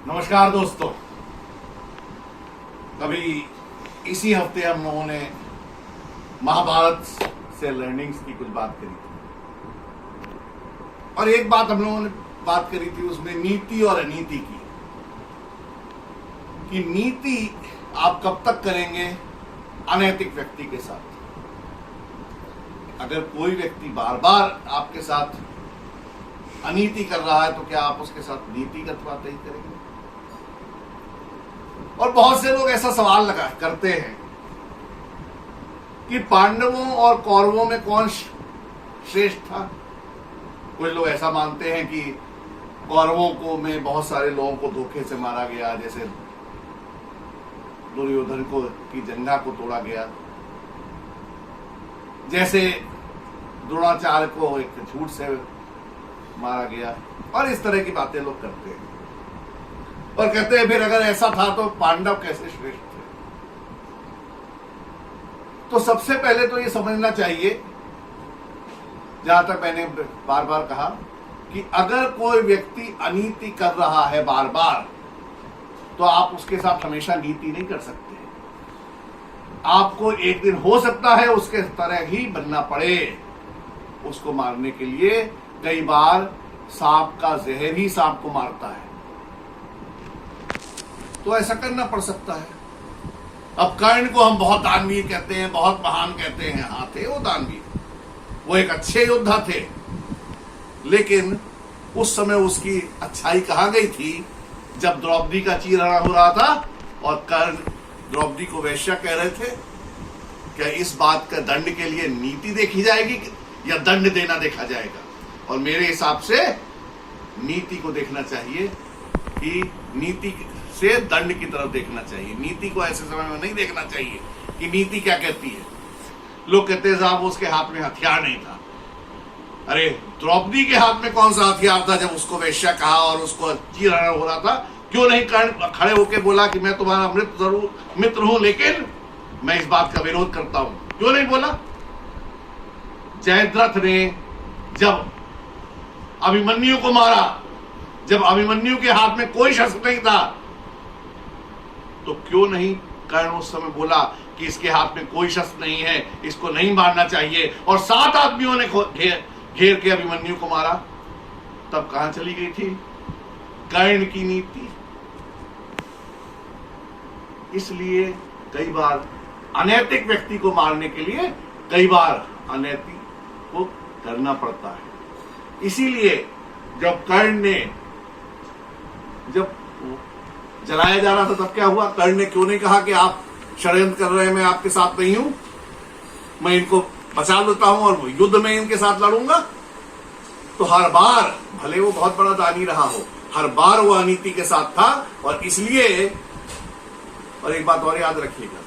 नमस्कार दोस्तों। अभी इसी हफ्ते हम लोगों ने महाभारत से लर्निंग्स की कुछ बात करी थी और एक बात हम लोगों ने बात करी थी उसमें नीति और अनीति की, कि नीति आप कब तक करेंगे अनैतिक व्यक्ति के साथ। अगर कोई व्यक्ति बार बार आपके साथ अनीति कर रहा है तो क्या आप उसके साथ नीतिगत बातें ही करेंगे? और बहुत से लोग ऐसा सवाल करते हैं कि पांडवों और कौरवों में कौन श्रेष्ठ था। कुछ लोग ऐसा मानते हैं कि कौरवों को में बहुत सारे लोगों को धोखे से मारा गया, जैसे दुर्योधन को की जंघा को तोड़ा गया, जैसे द्रोणाचार्य को एक झूठ से मारा गया, और इस तरह की बातें लोग करते हैं और कहते हैं फिर अगर ऐसा था तो पांडव कैसे श्रेष्ठ थे। तो सबसे पहले तो ये समझना चाहिए, जहां तक मैंने बार बार कहा, कि अगर कोई व्यक्ति अनीति कर रहा है बार बार तो आप उसके साथ हमेशा नीति नहीं कर सकते। आपको एक दिन हो सकता है उसके तरह ही बनना पड़े। उसको मारने के लिए कई बार सांप का जहर ही सांप को मारता है, तो ऐसा करना पड़ सकता है। अब कर्ण को हम बहुत दानवीर कहते हैं, बहुत महान कहते हैं। हाँ, थे वो दानवीर, वो एक अच्छे योद्धा थे, लेकिन उस समय उसकी अच्छाई कहां गई थी जब द्रौपदी का चीरहरण हो रहा था और कर्ण द्रौपदी को वैश्या कह रहे थे। क्या इस बात का दंड के लिए नीति देखी जाएगी या दंड देना देखा जाएगा? और मेरे हिसाब से नीति को देखना चाहिए, कि नीति से दंड की तरफ देखना चाहिए। नीति को ऐसे समय में नहीं देखना चाहिए कि नीति क्या कहती है। लोग कहते हैं साहब उसके हाथ में हथियार नहीं था। अरे द्रौपदी के हाथ में कौन सा हथियार था जब उसको वैश्या कहा और उसको चीरहरण हो रहा था? क्यों नहीं कर्ण खड़े होकर बोला कि मैं तुम्हारा अमृत जरूर मित्र हूं, लेकिन मैं इस बात का विरोध करता हूं? क्यों नहीं बोला? जयद्रथ ने जब अभिमन्यु को मारा, जब अभिमन्यु के हाथ में कोई शस्त्र नहीं था, तो क्यों नहीं कर्ण उस समय बोला कि इसके हाथ में कोई शस्त्र नहीं है, इसको नहीं मारना चाहिए, और 7 आदमियों ने घेर के अभिमन्यु को मारा? तब कहां चली गई थी कर्ण की नीति? इसलिए कई बार अनैतिक व्यक्ति को मारने के लिए कई बार अनैतिक को करना पड़ता है। इसीलिए जब कर्ण ने जब जलाया जा रहा था तब क्या हुआ? कर्ण ने क्यों नहीं कहा कि आप षड्यंत्र कर रहे हैं, मैं आपके साथ नहीं हूं, मैं इनको बचा लेता हूं और युद्ध में इनके साथ लड़ूंगा? तो हर बार, भले वो बहुत बड़ा दानी रहा हो, हर बार वो अनीति के साथ था। और इसलिए, और एक बात और याद रखिएगा,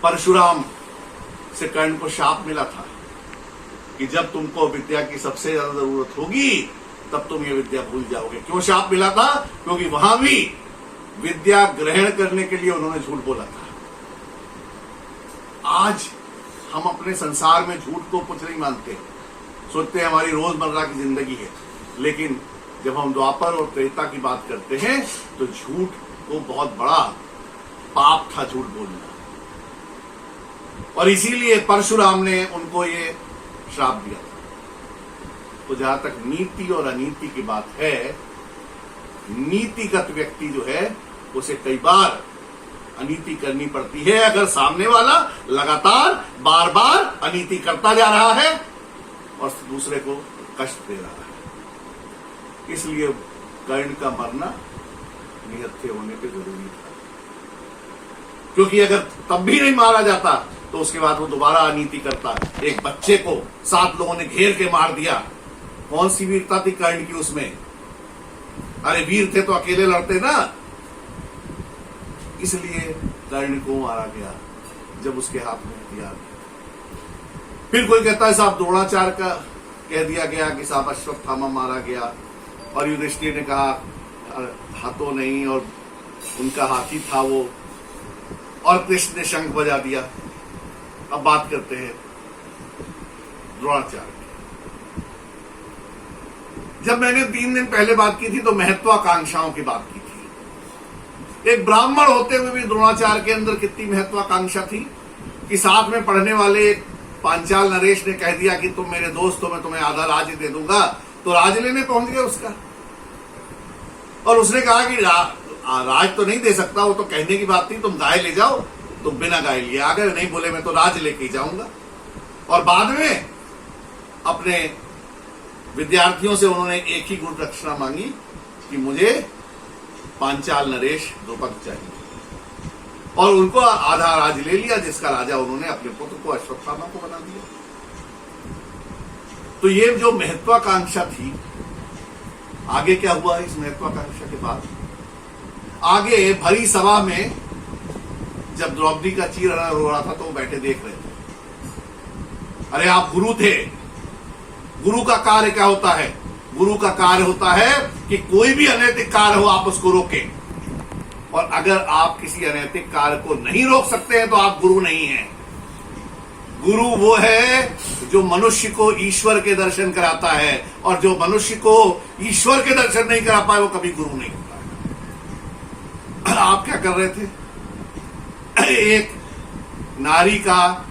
परशुराम से कर्ण को शाप मिला था कि जब तुमको विद्या की सबसे ज्यादा जरूरत होगी तब तुम ये विद्या भूल जाओगे। क्यों शाप मिला था? क्योंकि वहां भी विद्या ग्रहण करने के लिए उन्होंने झूठ बोला था। आज हम अपने संसार में झूठ को कुछ नहीं मानते, सोचते हैं हमारी रोजमर्रा की जिंदगी है, लेकिन जब हम द्वापर और त्रेता की बात करते हैं तो झूठ को बहुत बड़ा पाप था झूठ बोलना। और इसीलिए परशुराम ने उनको ये श्राप दिया था। तो जहां तक नीति और अनीति की बात है, नीतिगत व्यक्ति जो है उसे कई बार अनीति करनी पड़ती है अगर सामने वाला लगातार बार बार अनीति करता जा रहा है और दूसरे को कष्ट दे रहा है। इसलिए कर्ण का मरना निहत्थे होने पे जरूरी था, क्योंकि अगर तब भी नहीं मारा जाता तो उसके बाद वो दोबारा अनीति करता। एक बच्चे को 7 लोगों ने घेर के मार दिया, कौन सी वीरता थी कर्ण की उसमें? अरे वीर थे तो अकेले लड़ते ना। इसलिए कर्ण को मारा गया जब उसके हाथ में हथियार। फिर कोई कहता है साहब द्रोणाचार्य का कह दिया गया कि साहब अश्वत्थामा मारा गया, और युधिष्ठिर ने कहा हाथों नहीं, और उनका हाथी था वो, और कृष्ण ने शंख बजा दिया। अब बात करते हैं द्रोणाचार्य। जब मैंने 3 दिन पहले बात की थी तो महत्वाकांक्षाओं की बात की थी। एक ब्राह्मण होते हुए भी द्रोणाचार्य के अंदर कितनी महत्वाकांक्षा थी कि साथ में पढ़ने वाले एक पांचाल नरेश ने कह दिया कि तुम मेरे दोस्त हो, मैं तुम्हें आधा राज्य दे दूंगा, तो राज लेने पहुंच गए उसका। और उसने कहा कि राज तो नहीं दे सकता, वो तो कहने की बात थी, तुम गाय ले जाओ। तो बिना गाय लिए आ गए, नहीं बोले मैं तो राज लेके ही जाऊंगा। और बाद में अपने विद्यार्थियों से उन्होंने एक ही गुरु दक्षिणा मांगी कि मुझे पांचाल नरेश द्रुपद चाहिए, और उनको आधा राज ले लिया, जिसका राजा उन्होंने अपने पुत्र को अश्वत्थामा को बना दिया। तो ये जो महत्वाकांक्षा थी, आगे क्या हुआ इस महत्वाकांक्षा के बाद? आगे भरी सभा में जब द्रौपदी का चीरहरण हो रहा था तो वो बैठे देख रहे थे। अरे आप गुरु थे, गुरु का कार्य क्या होता है? गुरु का कार्य होता है कि कोई भी अनैतिक कार्य हो आप उसको रोकें, और अगर आप किसी अनैतिक कार्य को नहीं रोक सकते हैं तो आप गुरु नहीं हैं। गुरु वो है जो मनुष्य को ईश्वर के दर्शन कराता है, और जो मनुष्य को ईश्वर के दर्शन नहीं करा पाए वो कभी गुरु नहीं होता है। आप क्या कर रहे थे? एक नारी का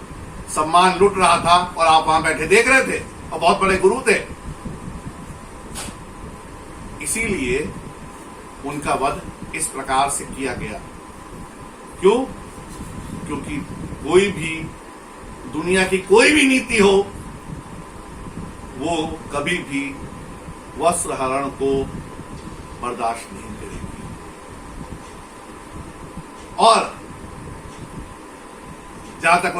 सम्मान लुट रहा था और आप वहां बैठे देख रहे थे, और बहुत बड़े गुरु थे। इसीलिए उनका वध इस प्रकार से किया गया। क्यों? क्योंकि कोई भी दुनिया की कोई भी नीति हो, वो कभी भी वस्त्र हरण को बर्दाश्त नहीं करेगी। और जहां तक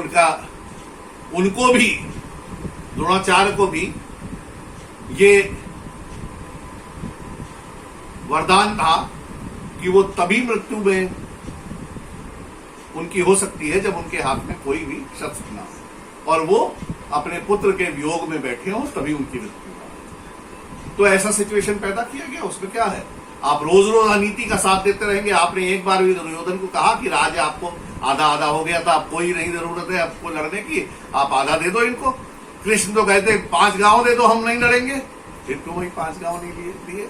उनको भी, द्रोणाचार्य को भी ये वरदान था कि वो तभी मृत्यु में उनकी हो सकती है जब उनके हाथ में कोई भी शस्त्र ना हो, और वो अपने पुत्र के वियोग में बैठे हो, तभी उनकी मृत्यु हो। तो ऐसा सिचुएशन पैदा किया गया। उसमें क्या है? आप रोज रोज अनीति का साथ देते रहेंगे। आपने एक बार भी दुर्योधन को कहा कि राज आपको आधा आधा हो गया था, अब कोई नहीं जरूरत है आपको लड़ने की, आप आधा दे दो इनको। कृष्ण तो कहते 5 गांव दे दो, हम नहीं लड़ेंगे। फिर क्यों वही 5 गांव नहीं दिए?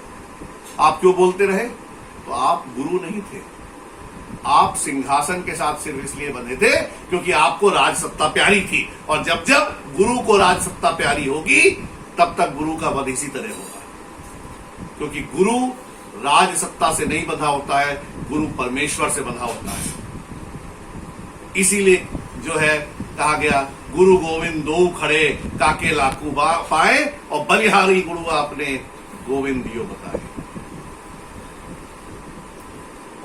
आप क्यों बोलते रहे? तो आप गुरु नहीं थे। आप सिंहासन के साथ सिर्फ इसलिए बंधे थे क्योंकि आपको राज सत्ता प्यारी थी, और जब जब गुरु को राज सत्ता प्यारी होगी तब तक गुरु का वध इसी तरह होगा। क्योंकि गुरु राज सत्ता से नहीं बंधा होता है, गुरु परमेश्वर से बंधा होता है। इसीलिए जो है कहा गया, गुरु गोविंद दो खड़े काके लाकू पाए, और बलिहारी गुरु अपने गोविंद दियो बताए।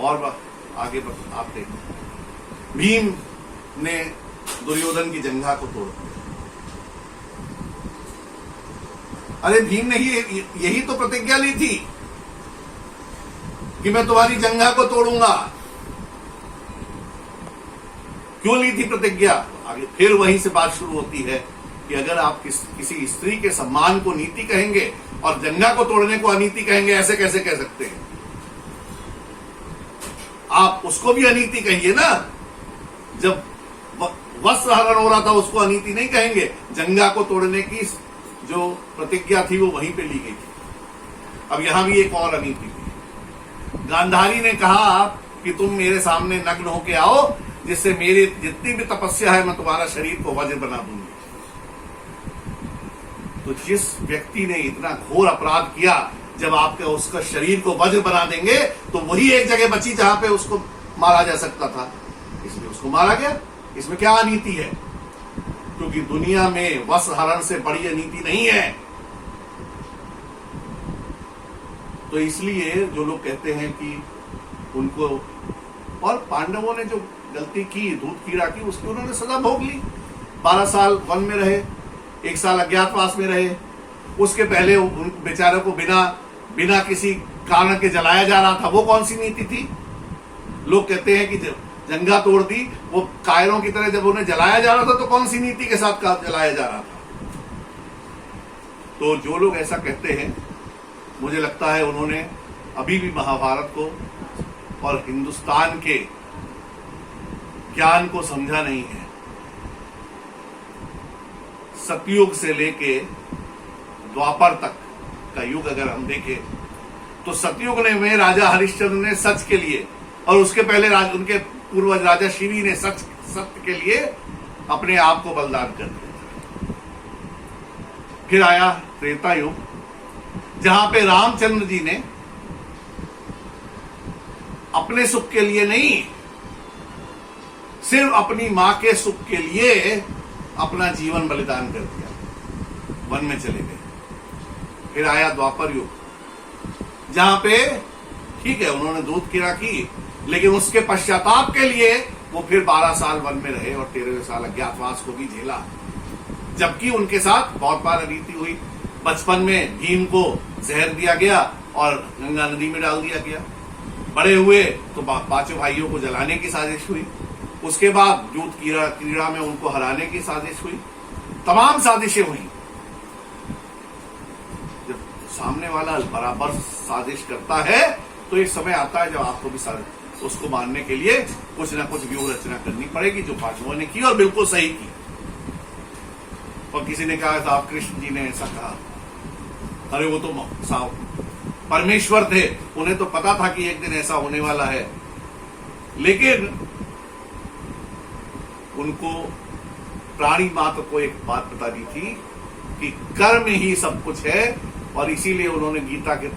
और आगे आते हैं, भीम ने दुर्योधन की जंघा को तोड़ दिया। अरे भीम ने यही तो प्रतिज्ञा ली थी कि मैं तुम्हारी जंघा को तोड़ूंगा। क्यों ली थी प्रतिज्ञा? आगे फिर वहीं से बात शुरू होती है कि अगर आप किसी स्त्री के सम्मान को नीति कहेंगे और जंघा को तोड़ने को अनीति कहेंगे, ऐसे कैसे कह सकते हैं? आप उसको भी अनीति कहिए ना। जब वस्त्र हरण हो रहा था उसको अनीति नहीं कहेंगे। जंघा को तोड़ने की जो प्रतिज्ञा थी वो वहीं पे ली गई थी। अब यहां भी एक और अनीति थी। गांधारी ने कहा कि तुम मेरे सामने नग्न होके आओ, जिससे मेरी जितनी भी तपस्या है मैं तुम्हारा शरीर को वज्र बना दूंगी। तो जिस व्यक्ति ने इतना घोर अपराध किया, जब आपके उसका शरीर को वज्र बना देंगे तो वही एक जगह बची जहां पे उसको मारा जा सकता था, इसलिए उसको मारा गया। इसमें क्या अनीति है? क्योंकि दुनिया में वस्त्र हरण से बड़ी अनीति नहीं है। तो इसलिए जो लोग कहते हैं कि उनको, और पांडवों ने जो गलती की, दूध कीड़ा की, उसकी उन्होंने सजा भोग ली। 12 साल वन में रहे, 1 साल अज्ञातवास में रहे। उसके पहले उन बेचारों को बिना किसी कारण के जलाया जा रहा था। वो कौन सी नीति थी? लोग कहते हैं कि जंगा तोड़ दी, वो कायरों की तरह जब उन्हें जलाया जा रहा था तो कौन सी नीति के साथ जलाया जा रहा था? तो जो लोग ऐसा कहते हैं, मुझे लगता है उन्होंने अभी भी महाभारत को और हिंदुस्तान के ज्ञान को समझा नहीं है। सतयुग से लेके द्वापर तक का युग अगर हम देखें तो सतयुग में राजा हरिश्चंद्र ने सच के लिए, और उसके पहले उनके पूर्वज राजा शिवी ने सत्य के लिए अपने आप को बलिदान कर दिया। फिर आया त्रेता युग, जहां पे रामचंद्र जी ने अपने सुख के लिए नहीं, सिर्फ अपनी मां के सुख के लिए अपना जीवन बलिदान कर दिया, वन में चले गए। फिर आया द्वापर युग, जहां पे ठीक है उन्होंने दूध क्रीड़ा की, लेकिन उसके पश्चाताप के लिए वो फिर 12 साल वन में रहे और 13वें साल अज्ञातवास को भी झेला, जबकि उनके साथ बहुत बार अनीति हुई। बचपन में भीम को जहर दिया गया और गंगा नदी में डाल दिया गया। बड़े हुए तो पांचों भाइयों को जलाने की साजिश हुई। उसके बाद दूध क्रीड़ा में उनको हराने की साजिश हुई। तमाम साजिशें हुई। जब सामने वाला बराबर साजिश करता है तो एक समय आता है जब आपको भी उसको मारने के लिए कुछ ना कुछ व्यूह रचना करनी पड़ेगी, जो पांडवों ने की और बिल्कुल सही की। और किसी ने कहा साहब कृष्ण जी ने ऐसा कहा, अरे वो तो साहब परमेश्वर थे, उन्हें तो पता था कि एक दिन ऐसा होने वाला है, लेकिन उनको प्राणी मात्र को एक बात बता दी थी कि कर्म ही सब कुछ है, और इसीलिए उन्होंने गीता के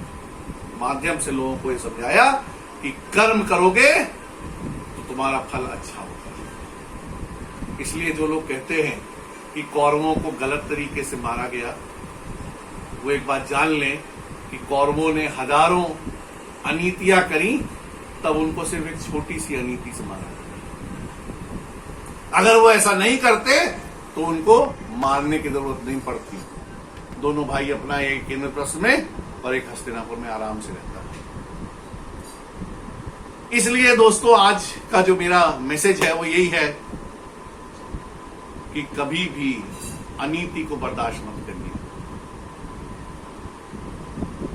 माध्यम से लोगों को ये समझाया कि कर्म करोगे तो तुम्हारा फल अच्छा होगा। इसलिए जो लोग कहते हैं कि कौरवों को गलत तरीके से मारा गया, वो एक बात जान लें कि कौरवों ने हजारों अनीतियां करी, तब उनको सिर्फ एक छोटी सी अनीति से मारा गया। अगर वो ऐसा नहीं करते तो उनको मारने की जरूरत नहीं पड़ती। दोनों भाई अपना एक इंद्रप्रस्थ में और एक हस्तिनापुर में आराम से रहता है। इसलिए दोस्तों आज का जो मेरा मैसेज है वो यही है कि कभी भी अनीति को बर्दाश्त मत करिए।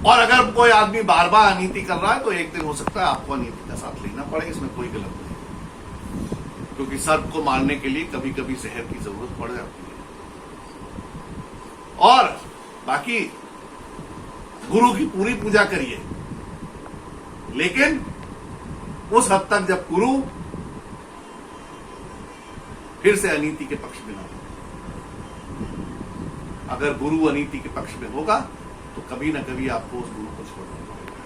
और अगर कोई आदमी बार बार अनीति कर रहा है तो एक दिन हो सकता है आपको अनीति का साथ लेना पड़े, इसमें कोई गलत नहीं, क्योंकि सर्प को मारने के लिए कभी कभी जहर की जरूरत पड़ जाती है। और बाकी गुरु की पूरी पूजा करिए, लेकिन उस हद तक जब गुरु फिर से अनीति के पक्ष में ना हो। अगर गुरु अनीति के पक्ष में होगा तो कभी ना कभी आपको उस गुरु को छोड़ना पड़ेगा।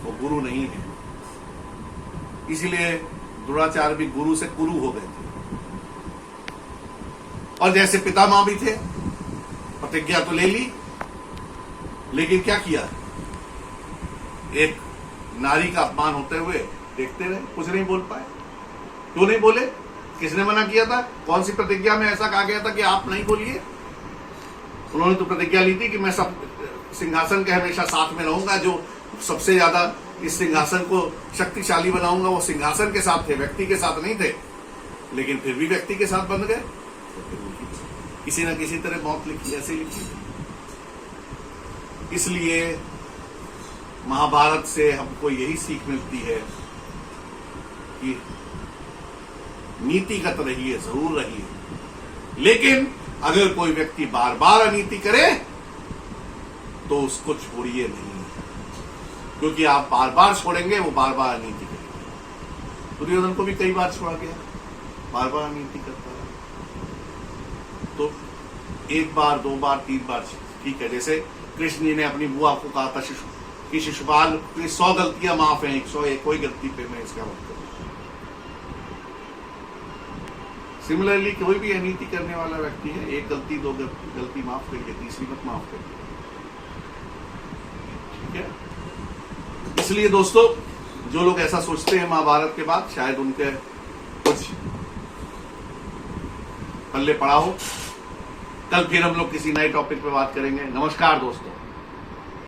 वो गुरु नहीं है। इसलिए द्रोणाचार्य भी गुरु से कुरु हो गए थे। और जैसे पितामह भी थे, प्रतिज्ञा तो ले ली, लेकिन क्या किया, एक नारी का अपमान होते हुए देखते रहे, कुछ नहीं बोल पाए। क्यों नहीं बोले? किसने मना किया था? कौन सी प्रतिज्ञा में ऐसा कहा गया था कि आप नहीं बोलिए? उन्होंने तो प्रतिज्ञा ली थी कि मैं सब सिंहासन के हमेशा साथ में रहूंगा, जो सबसे ज्यादा इस सिंहासन को शक्तिशाली बनाऊंगा वो सिंहासन के साथ थे, व्यक्ति के साथ नहीं थे। लेकिन फिर भी व्यक्ति के साथ बंध गए, किसी न किसी तरह मौत लिखी, ऐसे लिखी। इसलिए महाभारत से हमको यही सीख मिलती है कि नीतिगत रहिए, जरूर रहिए, लेकिन अगर कोई व्यक्ति बार बार अनीति करे तो उसको छोड़िए नहीं, क्योंकि आप बार बार छोड़ेंगे वो बार बार अनीति करेंगे। दुर्योधन को भी कई बार छोड़ा गया, बार बार अनीति करता है। तो एक बार, दो बार, तीन बार ठीक है। जैसे कृष्ण जी ने अपनी बुआ को कहा था कि शिशुपाल की 100 गलतियां माफ हैं, 101 कोई गलती पे मैं इसका मत करूं। सिमिलरली कोई भी अनीति करने वाला व्यक्ति है, एक गलती, दो गलती माफ करिए, तीसरी मत माफ करिए, ठीक है। इसलिए दोस्तों जो लोग ऐसा सोचते हैं महाभारत के बाद, शायद उनके कुछ पल्ले पड़ा हो। कल फिर हम लोग किसी नए टॉपिक पे बात करेंगे। नमस्कार दोस्तों।